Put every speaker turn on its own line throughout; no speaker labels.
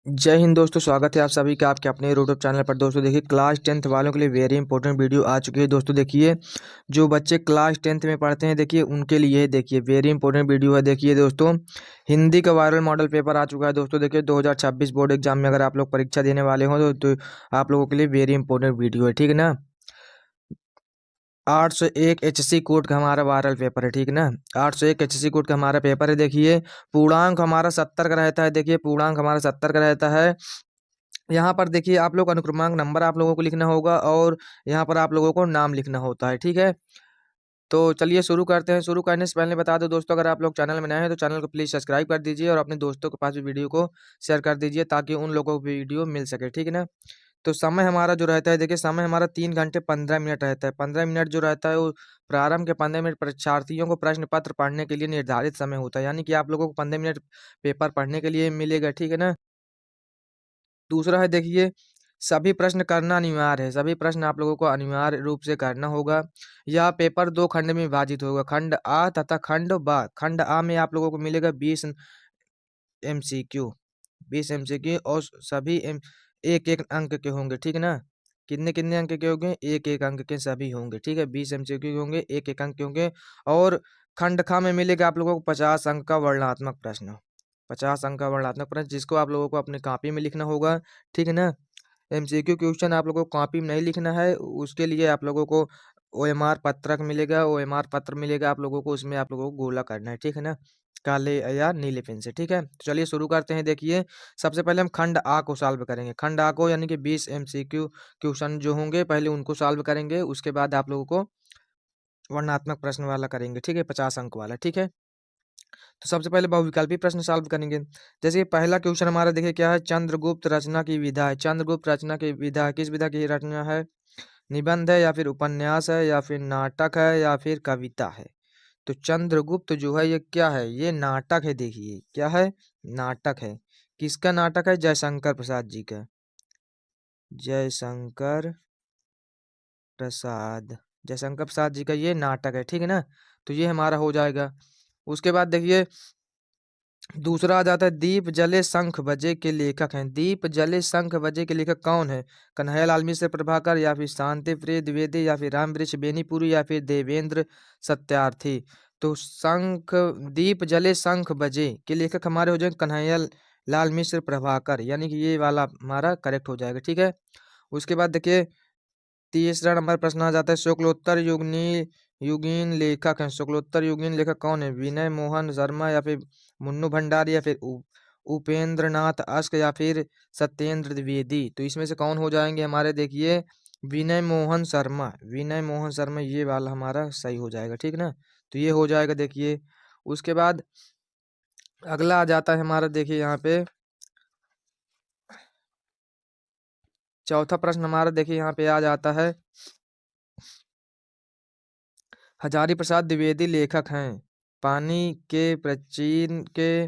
जय हिंद दोस्तों, स्वागत है आप सभी का आपके अपने यूट्यूब चैनल पर। दोस्तों देखिए, क्लास 10th वालों के लिए वेरी इंपॉर्टेंट वीडियो आ चुकी है। दोस्तों देखिए, जो बच्चे क्लास 10th में पढ़ते हैं देखिए उनके लिए देखिए वेरी इंपॉर्टेंट वीडियो है। देखिए दोस्तों, हिंदी का वायरल मॉडल पेपर आ चुका है। दोस्तों देखिए, 2026 बोर्ड एग्जाम में अगर आप लोग परीक्षा देने वाले हो तो आप लोगों के लिए वेरी इंपॉर्टेंट वीडियो है, ठीक है ना। 801 HC कोड का हमारा वायरल पेपर है, ठीक है ना। 801 HC कोड का हमारा पेपर है। देखिए, पूर्णांक हमारा 70 का रहता है। देखिए, पूर्णांक हमारा 70 का रहता है। यहाँ पर देखिए, आप लोग अनुक्रमांक नंबर आप लोगों को लिखना होगा और यहाँ पर आप लोगों को नाम लिखना होता है, ठीक है। तो चलिए शुरू करते हैं। शुरू करने से पहले बता दो दोस्तों, अगर आप लोग चैनल में नए हैं तो चैनल को प्लीज़ सब्सक्राइब कर दीजिए और अपने दोस्तों के पास भी वीडियो को शेयर कर दीजिए ताकि उन लोगों को भी वीडियो मिल सके, ठीक है ना। तो समय हमारा जो रहता है, देखिए समय हमारा 3 घंटे 15 मिनट रहता है। 15 मिनट जो रहता है वो प्रारंभ के 15 मिनट परीक्षार्थियों को प्रश्न पत्र पढ़ने के लिए निर्धारित समय होता है, यानी कि आप लोगों को 15 मिनट पेपर पढ़ने के लिए मिलेगा, ठीक है ना। दूसरा है देखिए, सभी प्रश्न करना अनिवार्य है। सभी प्रश्न आप लोगों को अनिवार्य रूप से करना होगा। यह पेपर 2 खंड में विभाजित होगा, खंड आ तथा खंड बा। खंड आ में आप लोगों को मिलेगा 20 एमसीक्यू, 20 एमसीक्यू और सभी एक एक अंक के होंगे, ठीक है ना। कितने कितने अंक के होंगे? एक एक अंक के सभी होंगे, ठीक है। 20 एमसीक्यू होंगे, एक एक अंक के होंगे। और खंड खा में मिलेगा आप लोगों को 50 अंक का वर्णनात्मक प्रश्न। 50 अंक का वर्णनात्मक प्रश्न जिसको आप लोगों को अपनी कॉपी में लिखना होगा, ठीक है ना। एमसीक्यू क्वेश्चन आप लोगों को कॉपी में नहीं लिखना है, उसके लिए आप लोगों को ओएमआर पत्रक मिलेगा। ओएमआर पत्र मिलेगा आप लोगों को, उसमें आप लोगों को गोला करना है, ठीक है ना, काले या नीले पेन से, ठीक है। तो चलिए शुरू करते हैं। देखिए, सबसे पहले हम खंड आ को सॉल्व करेंगे। खंड आ को यानी कि 20 एमसीक्यू क्वेश्चन जो होंगे पहले उनको सॉल्व करेंगे, उसके बाद आप लोगों को वर्णनात्मक प्रश्न वाला करेंगे, ठीक है, 50 अंक वाला, ठीक है। तो सबसे पहले बहुविकल्पी प्रश्न सॉल्व करेंगे। जैसे कि पहला क्वेश्चन हमारा देखिए क्या है, चंद्रगुप्त रचना की विधा है। चंद्रगुप्त रचना की विधा है, किस विधा की रचना है? निबंध है या फिर उपन्यास है या फिर नाटक है या फिर कविता है? तो चंद्रगुप्त जो है ये क्या है? ये नाटक है। देखिए क्या है? नाटक है। किसका नाटक है? जयशंकर प्रसाद जी का। जयशंकर प्रसाद, जयशंकर प्रसाद जी का ये नाटक है, ठीक है ना। तो ये हमारा हो जाएगा। उसके बाद देखिए, दूसरा आ जाता है दीप जले शंख बजे के लेखक हैं। दीप जले शंख बजे के लेखक कौन है? कन्हैयालाल मिश्र प्रभाकर या फिर शांति प्रिय द्विवेदी या फिर रामवृक्ष बेनीपुरी या फिर देवेंद्र सत्यार्थी? तो शंख, दीप जले शंख बजे के लेखक हमारे हो जाएंगे कन्हैया लाल मिश्र प्रभाकर, यानी कि ये वाला हमारा करेक्ट हो जाएगा, ठीक है। उसके बाद देखिए, तीसरा नंबर प्रश्न आ जाता है शुक्लोत्तर युगनी युगीन लेखक हैं। शुक्लोत्तर युगीन लेखक कौन है? विनय मोहन शर्मा या फिर मुन्नू भंडारी या फिर उपेंद्र नाथ अश्क या फिर सत्येंद्र द्विवेदी? तो इसमें से कौन हो जाएंगे हमारे? देखिए, विनय मोहन शर्मा। विनय मोहन शर्मा ये वाला हमारा सही हो जाएगा, ठीक ना। तो ये हो जाएगा। देखिए, उसके बाद अगला आ जाता है हमारा, देखिए यहाँ पे चौथा प्रश्न हमारा, देखिए यहाँ पे आ जाता है, हजारी प्रसाद द्विवेदी लेखक हैं। पानी के प्राचीन के,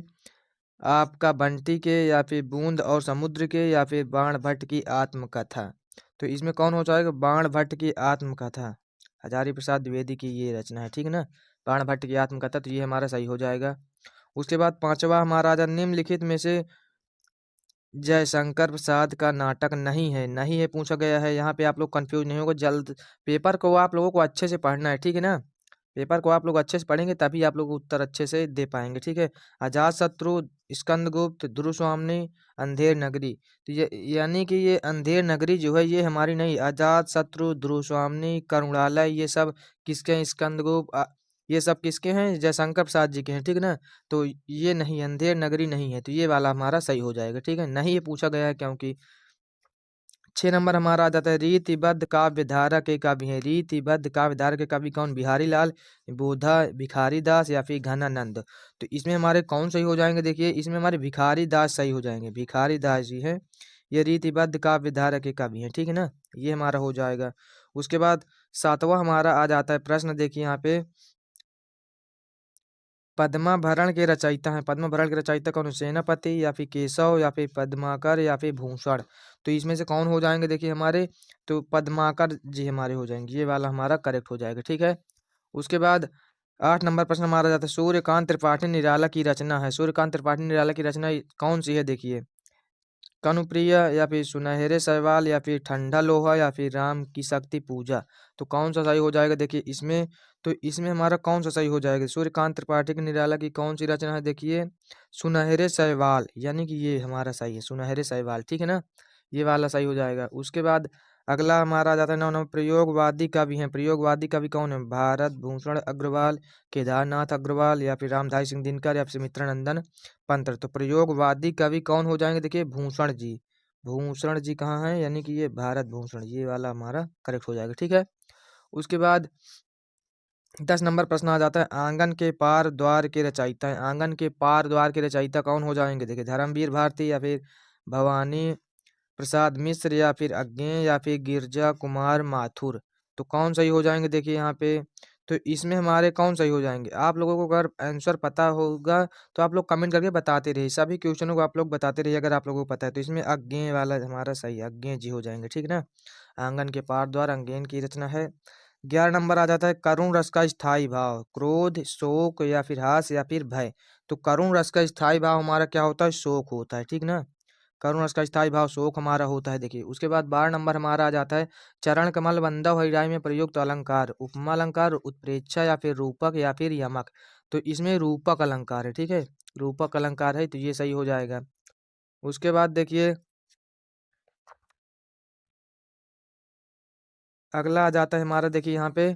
आपका बंटी के, या फिर बूंद और समुद्र के, या फिर बाण भट्ट की आत्मकथा? तो इसमें कौन हो जाएगा? बाण भट्ट की आत्मकथा। हजारी प्रसाद द्विवेदी की ये रचना है, ठीक है ना, बाण भट्ट की आत्मकथा। तो ये हमारा सही हो जाएगा। उसके बाद पांचवा हमारा आ जाए, निम्नलिखित में से जयशंकर प्रसाद का नाटक नहीं है। नहीं है पूछा गया है, यहाँ पे आप लोग कंफ्यूज नहीं होगा। जल्द पेपर को आप लोगों को अच्छे से पढ़ना है, ठीक है ना। पेपर को आप लोग अच्छे से पढ़ेंगे तभी आप लोग उत्तर अच्छे से दे पाएंगे, ठीक है। अजात शत्रु, स्कंदगुप्त, ध्रुवस्वामिनी, अंधेर नगरी। तो ये यानी कि ये अंधेर नगरी जो है ये हमारी नहीं। अजात शत्रु, ध्रुवस्वामिनी, करुणालय ये सब किसके हैं? स्कंदगुप्त ये सब किसके हैं? जयशंकर प्रसाद जी के हैं, ठीक है ना। तो ये नहीं, अंधेर नगरी नहीं है। तो ये वाला हमारा सही हो जाएगा, ठीक है। नहीं ये पूछा गया है क्योंकि 6 नंबर हमारा आ जाता है, रीतिबद्ध काव्य धारा के कवि हैं। रीतिबद्ध काव्य धारा के कवि कौन? बिहारी लाल, बोधा, भिखारी दास या फिर घनानंद? तो इसमें हमारे कौन सही हो जाएंगे? देखिए, इसमें हमारे भिखारी दास सही हो जाएंगे। भिखारी दास जी हैं, ये रीतिबद्ध काव्य धारा के कवि हैं, ठीक है ना। ये हमारा हो जाएगा। उसके बाद सातवां हमारा आ जाता है प्रश्न, देखिए यहाँ पे, पद्माभरण के रचयिता हैं। पद्माभरण के रचयिता कौन? सेनापति या फिर केशव या फिर पद्माकर या फिर भूषण? तो इसमें से कौन हो जाएंगे? देखिए हमारे, तो पद्माकर जी हमारे हो जाएंगे। ये वाला हमारा करेक्ट हो जाएगा, ठीक है। उसके बाद 8 नंबर प्रश्न हमारा जाता है, सूर्यकांत त्रिपाठी निराला की रचना है। सूर्यकांत त्रिपाठी निराला की रचना कौन सी है? देखिए, कनुप्रिय या फिर सुनहरे शैवाल या फिर ठंडा लोहा या फिर राम की शक्ति पूजा। तो कौन सा सही हो जाएगा देखिए इसमें। तो इसमें हमारा कौन सा सही हो जाएगा, सूर्यकांत त्रिपाठी की निराला की कौन सी रचना है देखिए, सुनहरे शैवाल, यानी कि ये हमारा सही है, सुनहरे शैवाल, ठीक है ना, ये वाला सही हो जाएगा। उसके बाद अगला हमारा आ जाता है 9 नंबर, प्रयोगवादी कवि हैं, प्रयोगवादी कवि कौन है, भारत भूषण अग्रवाल, केदारनाथ अग्रवाल या फिर रामधारी सिंह दिनकर या फिर मित्रनंदन पंत। तो प्रयोगवादी कवि कौन हो जाएंगे देखिए, भूषण जी, भूषण जी कहाँ हैं, यानी कि ये भारत भूषण, ये वाला हमारा करेक्ट हो जाएगा, ठीक है। उसके बाद 10 नंबर प्रश्न आ जाता है, आंगन के पार द्वार के रचयिता है, आंगन के पार द्वार के रचयिता कौन हो जाएंगे देखिए, धर्मवीर भारती या फिर भवानी प्रसाद मिश्र या फिर अज्ञे या फिर गिरजा कुमार माथुर। तो कौन सही हो जाएंगे देखिए यहाँ पे। तो इसमें हमारे कौन सही हो जाएंगे, आप लोगों को अगर आंसर पता होगा तो आप लोग कमेंट करके बताते रहिए, सभी क्वेश्चनों को आप लोग बताते रहिए अगर आप लोगों को पता है। तो इसमें अज्ञे वाला हमारा सही है, अज्ञे जी हो जाएंगे, ठीक ना। आंगन के पार द्वार अज्ञेन की रचना है। 11 नंबर आ जाता है, करुण रस का स्थायी भाव, क्रोध शोक या फिर हास या फिर भय। तो करुण रस का स्थायी भाव हमारा क्या होता है, शोक होता है, ठीक ना, करुण रस का स्थायी भाव शोक हमारा होता है। देखिए उसके बाद 12 नंबर हमारा आ जाता है, चरण कमल बंधव हरिराई में प्रयुक्त अलंकार, उपमा अलंकार, उत्प्रेक्षा या फिर रूपक या फिर यमक। तो इसमें रूपक अलंकार है, ठीक है, रूपक अलंकार है, तो ये सही हो जाएगा। उसके बाद देखिए अगला आ जाता है हमारा, देखिए यहाँ पे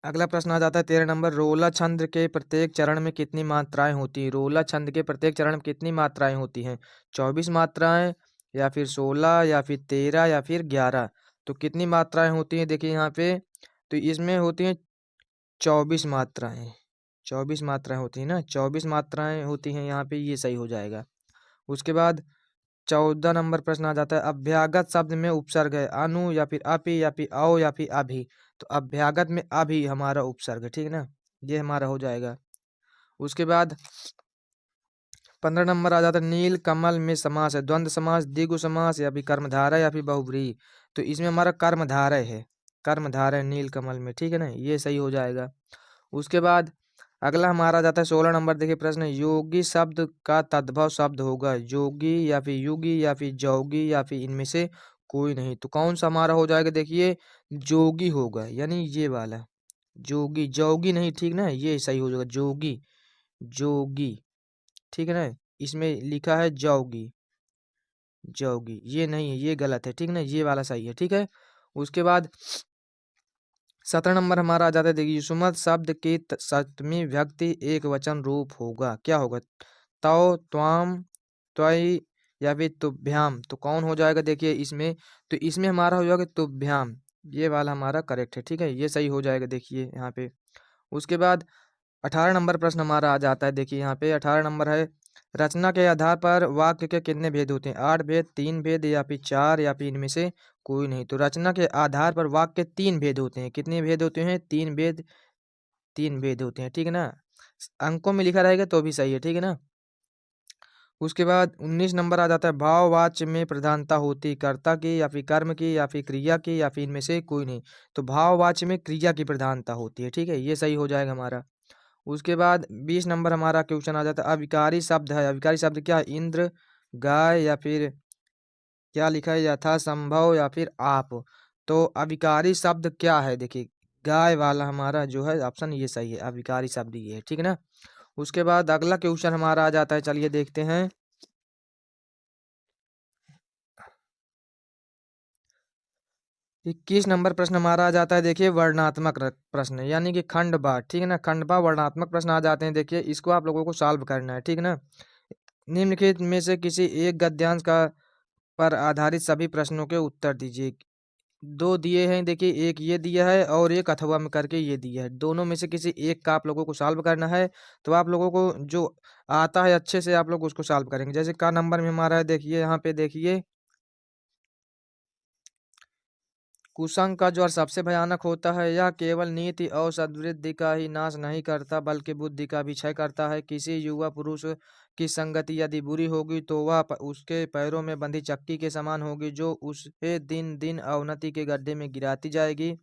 अगला प्रश्न आ जाता है 13 नंबर, रोला छंद के प्रत्येक चरण में कितनी मात्राएं होती हैं, रोला छंद के प्रत्येक चरण में कितनी मात्राएं होती हैं, 24 मात्राएं या फिर 16 या फिर 13 या फिर 11। तो कितनी मात्राएं होती हैं देखिए यहाँ पे, तो इसमें होती हैं 24 मात्राएं, 24 मात्राएं होती हैं ना, 24 मात्राएं होती हैं यहाँ पे, ये सही हो जाएगा। उसके बाद 14 नंबर प्रश्न आ जाता है, अभ्यागत शब्द में उपसर्ग है, अनु या फिर अपि या फिर औ या फिर अभि। तो अभ्यागत में अभि हमारा उपसर्ग है, ठीक है ना, ये हमारा हो जाएगा। उसके बाद 15 नंबर आ जाता है, नील कमल में समास है, द्वंद्व समास, द्विगु समास या फिर कर्मधारय या फिर बहुव्रीहि। तो इसमें हमारा कर्मधारय है, कर्मधारय नील कमल में, ठीक है ना, ये सही हो जाएगा। उसके बाद अगला हमारा आ जाता है 16 नंबर, देखिए प्रश्न, योगी शब्द का तद्भव शब्द होगा, योगी या फिर युगी या फिर जोगी या फिर इनमें से कोई नहीं। तो कौन सा हमारा हो जाएगा देखिए, जोगी होगा, यानी ये वाला जोगी, जोगी नहीं, ठीक ना, ये सही हो जाएगा, जोगी, जोगी, ठीक है ना, इसमें लिखा है जोगी, जोगी ये नहीं है, ये गलत है, ठीक ना, ये वाला सही है, ठीक है। उसके बाद 17 नंबर हमारा आ जाता है, देखिए सुमत शब्द की सप्तमी विभक्ति एक वचन रूप होगा, क्या होगा, तौ त्वाम त्वयि या फिर तुभ्याम। तो कौन हो जाएगा देखिए इसमें, तो इसमें हमारा हो जाएगा तुभ्याम, ये वाला हमारा करेक्ट है, ठीक है, ये सही हो जाएगा देखिए यहाँ पे। उसके बाद 18 नंबर प्रश्न हमारा आ जाता है, देखिए यहाँ पे 18 नंबर है, रचना के आधार पर वाक्य के कितने भेद होते हैं, 8 भेद, 3 भेद या फिर 4 या फिर इनमें से कोई नहीं। तो रचना के आधार पर वाक्य के 3 भेद होते हैं, कितने भेद होते हैं, 3 भेद, 3 भेद होते हैं, ठीक है ना, अंकों में लिखा रहेगा तो भी सही है, ठीक है ना। उसके बाद 19 नंबर आ जाता है, भाववाच्य में प्रधानता होती कर्ता की या फिर कर्म की या फिर क्रिया की या फिर इनमें से कोई नहीं। तो भाववाच्य में क्रिया की प्रधानता होती है, ठीक है, ये सही हो जाएगा हमारा। उसके बाद 20 नंबर हमारा क्वेश्चन आ जाता है, अविकारी शब्द है, अविकारी शब्द क्या है, इंद्र, गाय या फिर क्या लिखा है, यथा संभव या फिर आप। तो अविकारी शब्द क्या है देखिए, गाय वाला हमारा जो है ऑप्शन ये सही है, अविकारी शब्द ये है, ठीक है ना। उसके बाद अगला क्वेश्चन हमारा आ जाता है, चलिए देखते हैं। 21 नंबर प्रश्न हमारा आ जाता है, देखिए वर्णात्मक प्रश्न, यानी कि खंड बार, ठीक है ना, खंड बार वर्णात्मक प्रश्न आ जाते हैं, देखिए इसको आप लोगों को सॉल्व करना है, ठीक है ना। निम्नलिखित में से किसी एक गद्यांश का पर आधारित सभी प्रश्नों के उत्तर दीजिए। दो दिए हैं देखिए, एक ये दिया है और एक अथवा में करके ये दिया है, दोनों में से किसी एक का आप लोगों को सॉल्व करना है। तो आप लोगों को जो आता है अच्छे से आप लोग उसको सॉल्व करेंगे। जैसे का नंबर में हमारा है, देखिए यहाँ पे देखिए, कुसंग का ज्वर सबसे भयानक होता है, यह केवल नीति और सद्वृद्धि का ही नाश नहीं करता बल्कि बुद्धि का भी क्षय करता है। किसी युवा पुरुष की संगति यदि बुरी होगी तो वह उसके पैरों में बंधी चक्की के समान होगी, जो उसे दिन दिन अवनति के गड्ढे में गिराती जाएगी,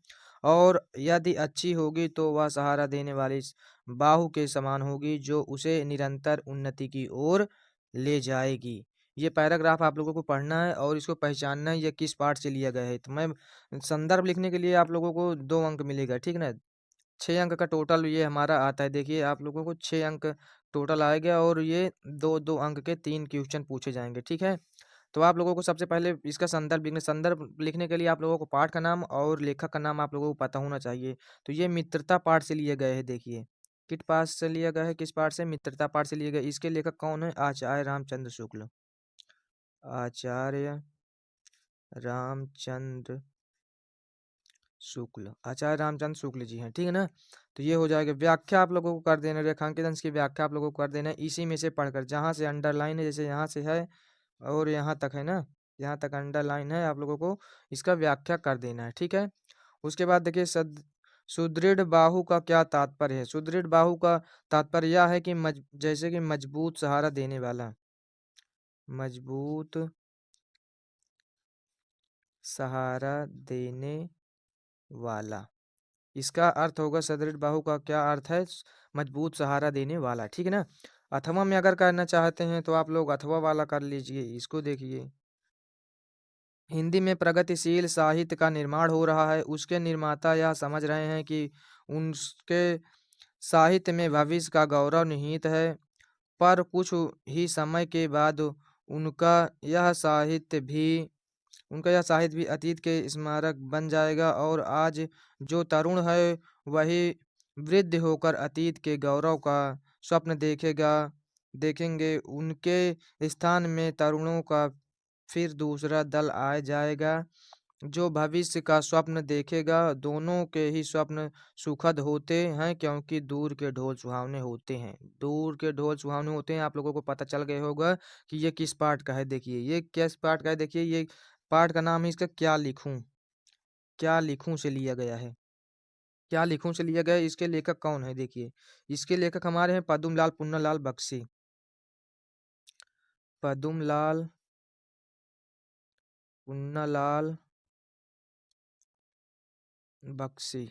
और यदि अच्छी होगी तो वह सहारा देने वाली बाहु के समान होगी जो उसे निरंतर उन्नति की ओर ले जाएगी। ये पैराग्राफ आप लोगों को पढ़ना है और इसको पहचानना है ये किस पाठ से लिया गया है। तो मैं संदर्भ लिखने के लिए आप लोगों को 2 अंक मिलेगा, ठीक ना? 6 अंक का टोटल ये हमारा आता है। देखिए आप लोगों को 6 अंक टोटल आएगा और ये 2-2 अंक के 3 क्वेश्चन पूछे जाएंगे, ठीक है? तो आप लोगों को सबसे पहले इसका संदर्भ लिखने के लिए आप लोगों को पाठ का नाम और लेखक का नाम आप लोगों को पता होना चाहिए। तो ये मित्रता पाठ से लिए गए हैं। देखिए किस पाठ से लिया गया है, किस पाठ से? मित्रता पाठ से लिए गए। इसके लेखक कौन है? आचार्य रामचंद्र शुक्ल। आचार्य रामचंद्र शुक्ल, आचार्य रामचंद्र शुक्ल जी हैं, ठीक है ना? तो ये हो जाएगा। व्याख्या आप लोगों को कर देना, रेखांकित अंश की व्याख्या आप लोगों को कर देना है इसी में से पढ़कर, जहाँ से अंडरलाइन है, जैसे यहाँ से है और यहाँ तक है ना, यहाँ तक अंडरलाइन है, आप लोगों को इसका व्याख्या कर देना है, ठीक है? उसके बाद देखिए सुदृढ़ बाहु का क्या तात्पर्य है? सुदृढ़ बाहु का तात्पर्य यह है कि जैसे कि मजबूत सहारा देने वाला, मजबूत सहारा देने वाला। इसका अर्थ होगा सुदृढ़ बाहु का क्या अर्थ है? मजबूत सहारा देने वाला, ठीक है ना? अथवा में अगर करना चाहते हैं तो आप लोग अथवा वाला कर लीजिए। इसको देखिए, हिंदी में प्रगतिशील साहित्य का निर्माण हो रहा है। उसके निर्माता यह समझ रहे हैं कि उनके साहित्य में भविष्य का गौरव निहित है, पर कुछ ही समय के बाद उनका यह साहित्य भी अतीत के स्मारक बन जाएगा और आज जो तरुण है वही वृद्ध होकर अतीत के गौरव का स्वप्न देखेंगे। उनके स्थान में तरुणों का फिर दूसरा दल आ जाएगा जो भविष्य का स्वप्न देखेगा। दोनों के ही स्वप्न सुखद होते हैं क्योंकि दूर के ढोल सुहावने होते हैं। दूर के ढोल सुहावने होते हैं। आप लोगों को पता चल गया होगा कि ये किस पाठ का है। देखिए ये किस पाठ का है। देखिए ये पाठ का नाम है इसका क्या लिखूं, क्या लिखूं से लिया गया है। क्या लिखूं से लिया गया है। इसके लेखक कौन है? देखिए इसके लेखक हमारे हैं पद्मलाल पुन्नालाल बख्शी। पद्मलाल पुन्नालाल बख्शी,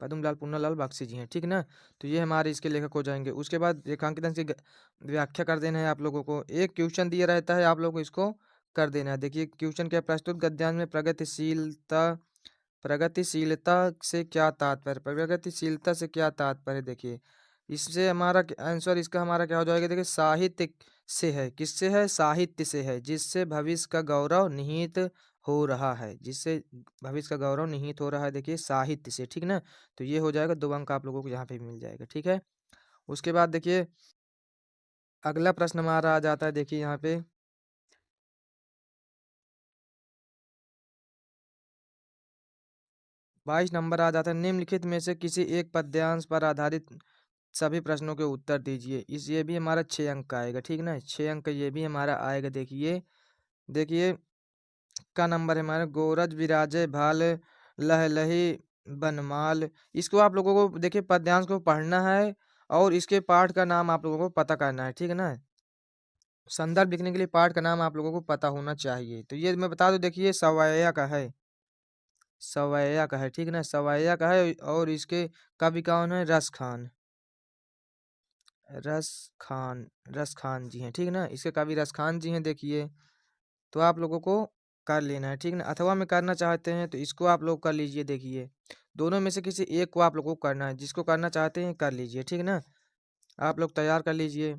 पद्मलाल पुन्नालाल बख्शी जी हैं, ठीक है ना? तो ये हमारे इसके लेखक हो जाएंगे। उसके बाद रेखांकित अंश की व्याख्या कर देना है आप लोगों को। एक क्वेश्चन दिया रहता है, आप लोगों को इसको कर देना है। देखिए क्वेश्चन क्या, प्रस्तुत गद्यांश में प्रगतिशीलता से क्या तात्पर्य? प्रगतिशीलता से क्या तात्पर्य? देखिए इससे हमारा आंसर इसका हमारा क्या हो जाएगा? देखिए साहित्य से है। किससे है? साहित्य से है, जिससे भविष्य का गौरव निहित हो रहा है, जिससे भविष्य का गौरव निहित हो रहा है। देखिए साहित्य से, ठीक ना? तो ये हो जाएगा 2 अंक आप लोगों को यहाँ पे मिल जाएगा, ठीक है? उसके बाद देखिए अगला प्रश्न हमारा आ जाता है। देखिए यहाँ पे 22 नंबर आ जाता है। निम्नलिखित में से किसी एक पद्यांश पर आधारित सभी प्रश्नों के उत्तर दीजिए। ये भी हमारा 6 अंक का आएगा, ठीक ना? 6 अंक का ये भी हमारा आएगा। देखिए देखिए का नंबर है हमारा, गोरज विराजे भाल लहलही बनमाल। इसको आप लोगों को देखिए पद्यांश को पढ़ना है और इसके पाठ का नाम आप लोगों को पता करना है, ठीक है ना? संदर्भ लिखने के लिए पाठ का नाम आप लोगों को पता होना चाहिए। तो ये मैं बता दूं, देखिए सवैया का है, सवैया का है, ठीक है ना? सवैया का है और इसके कवि कौन है? रस खान, रस खान, रस खान जी हैं, ठीक है ना? इसके कवि रस खान जी हैं। देखिए तो आप लोगों को कर लेना है, ठीक है ना? अथवा में करना चाहते हैं तो इसको आप लोग कर लीजिए। देखिए दोनों में से किसी एक को आप लोगों को करना है, जिसको करना चाहते हैं कर लीजिए, ठीक है ना? आप लोग तैयार कर लीजिए।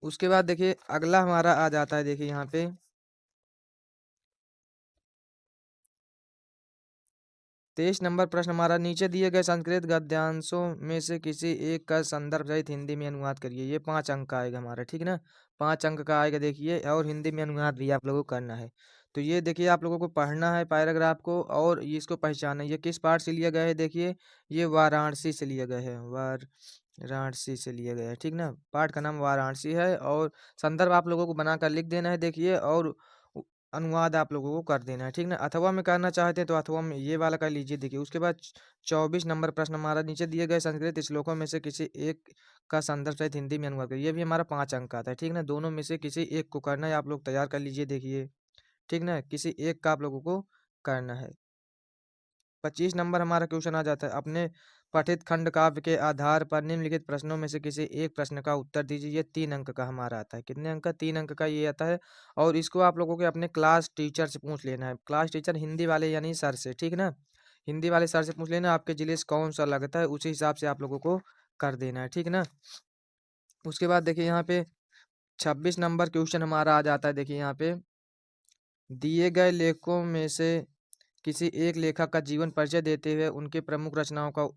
उसके बाद देखिए अगला हमारा आ जाता है। देखिए यहाँ पे 23 नंबर प्रश्न हमारा, नीचे दिए गए संस्कृत गद्यांशों में से किसी एक का संदर्भ सहित हिंदी में अनुवाद करिए। ये 5 अंक का आएगा हमारा, ठीक है ना? 5 अंक का आएगा। देखिए और हिंदी में अनुवाद भी आप लोगों को करना है। तो ये देखिए आप लोगों को पढ़ना है पैराग्राफ को और ये इसको पहचाना है। ये किस पाठ से लिया गया है? देखिए ये वाराणसी से लिया गया है, वाराणसी से लिया गया है, ठीक ना? पाठ का नाम वाराणसी है और संदर्भ आप लोगों को बनाकर लिख देना है। देखिए और अनुवाद आप लोगों को कर देना है, ठीक ना? अथवा में करना चाहते हैं तो अथवा में ये वाला कर लीजिए। देखिए उसके बाद 24 नंबर प्रश्न हमारा, नीचे दिए गए संस्कृत श्लोकों में से किसी एक का संदर्भ सहित हिंदी में अनुवाद करिए। ये भी हमारा 5 अंक का आता है, ठीक ना? दोनों में से किसी एक को करना है, आप लोग तैयार कर लीजिए। देखिए ठीक ना, किसी एक का आप लोगों को करना है। 25 नंबर हमारा क्वेश्चन आ जाता है, अपने पठित खंड काव्य के आधार पर निम्नलिखित प्रश्नों में से किसी एक प्रश्न का उत्तर दीजिए। ये 3 अंक का हमारा आता है। कितने अंक का? 3 अंक का ये आता है और इसको आप लोगों के अपने क्लास टीचर से पूछ लेना है। क्लास टीचर हिंदी वाले यानी सर से, ठीक ना? हिंदी वाले सर से पूछ लेना आपके जिले से कौन-सा लगता है, उसी हिसाब से आप लोगों को कर देना है, ठीक ना? उसके बाद देखिए यहाँ पे 26 नंबर क्वेश्चन हमारा आ जाता है। देखिए यहाँ पे दिए गए लेखों में से किसी एक लेखक का जीवन परिचय देते हुए उनके प्रमुख रचनाओं का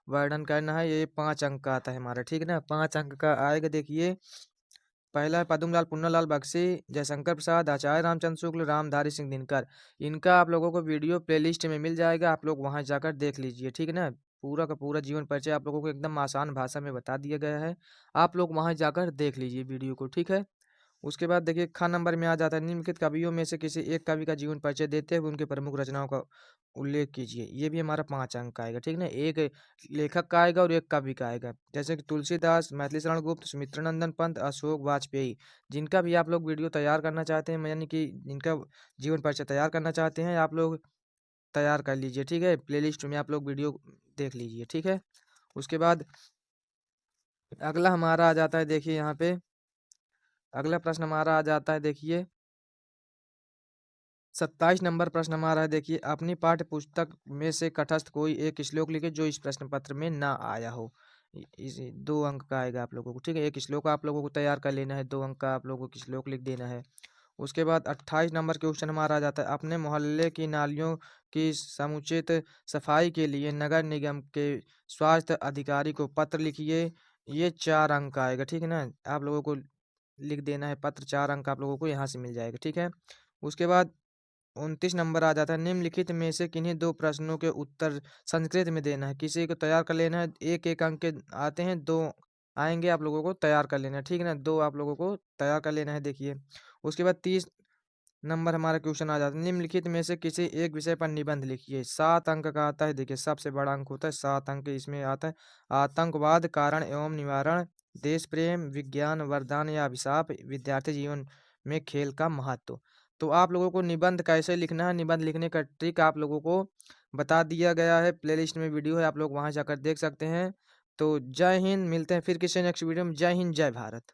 वर्णन करना है। ये 5 अंक का आता है हमारा, ठीक है ना? 5 अंक का आएगा। देखिए पहला है पद्मलाल पुन्नालाल बख्शी, जयशंकर प्रसाद, आचार्य रामचंद्र शुक्ल, रामधारी सिंह दिनकर। इनका आप लोगों को वीडियो प्लेलिस्ट में मिल जाएगा, आप लोग वहां जाकर देख लीजिए, ठीक है ना? पूरा का पूरा जीवन परिचय आप लोगों को एकदम आसान भाषा में बता दिया गया है। आप लोग वहां जाकर देख लीजिए वीडियो को, ठीक है? उसके बाद देखिए ख नंबर में आ जाता है निम्नलिखित कवियों में से किसी एक कवि का जीवन परिचय देते हुए उनके प्रमुख रचनाओं का उल्लेख कीजिए। ये भी हमारा 5 अंक का आएगा, ठीक ना? एक लेखक का आएगा और एक कवि का आएगा। जैसे कि तुलसीदास, मैथिली शरण गुप्त, सुमित्रानंदन पंत, अशोक वाजपेयी। जिनका भी आप लोग वीडियो तैयार करना चाहते हैं, यानी कि जिनका जीवन परिचय तैयार करना चाहते हैं, आप लोग तैयार कर लीजिए, ठीक है? प्लेलिस्ट में आप लोग वीडियो देख लीजिए, ठीक है? उसके बाद अगला हमारा आ जाता है। देखिए यहाँ पे अगला प्रश्न हमारा आ जाता है। देखिए 27 नंबर प्रश्न हमारा है। देखिए अपनी पाठ्य पुस्तक में से तटस्थ कोई एक श्लोक लिखे जो इस प्रश्न पत्र में ना आया हो। इस 2 अंक का आएगा आप लोगों को, ठीक है? एक श्लोक आप लोगों को तैयार कर लेना है, 2 अंक का आप लोगों को श्लोक लिख देना है। उसके बाद 28 नंबर क्वेश्चन हमारा आ जाता है। अपने मोहल्ले की नालियों की समुचित सफाई के लिए नगर निगम के स्वास्थ्य अधिकारी को पत्र लिखिए। ये 4 अंक का आएगा, ठीक है ना? आप लोगों को लिख देना है पत्र, 4 अंक आप लोगों को यहाँ से मिल जाएगा, ठीक है? उसके बाद 29 नंबर आ जाता है। निम्नलिखित में से किन्हीं 2 प्रश्नों के उत्तर संस्कृत में देना है। किसी को तैयार कर लेना है। 1-1 अंक के आते हैं, 2 आएँगे, आप लोगों को तैयार कर लेना है, ठीक है ना? 2 आप लोगों को तैयार कर लेना है। देखिए उसके बाद 30 नंबर हमारा क्वेश्चन आ जाता है। निम्नलिखित में से किसी एक विषय पर निबंध लिखिए। 7 अंक का आता है। देखिए सबसे बड़ा अंक होता है 7 अंक, इसमें आता है आतंकवाद कारण एवं निवारण, देश प्रेम, विज्ञान वरदान या अभिशाप, विद्यार्थी जीवन में खेल का महत्व। तो आप लोगों को निबंध कैसे लिखना है, निबंध लिखने का ट्रिक आप लोगों को बता दिया गया है। प्लेलिस्ट में वीडियो है, आप लोग वहां जाकर देख सकते हैं। तो जय हिंद, मिलते हैं फिर किसी नेक्स्ट वीडियो में। जय हिंद, जय भारत।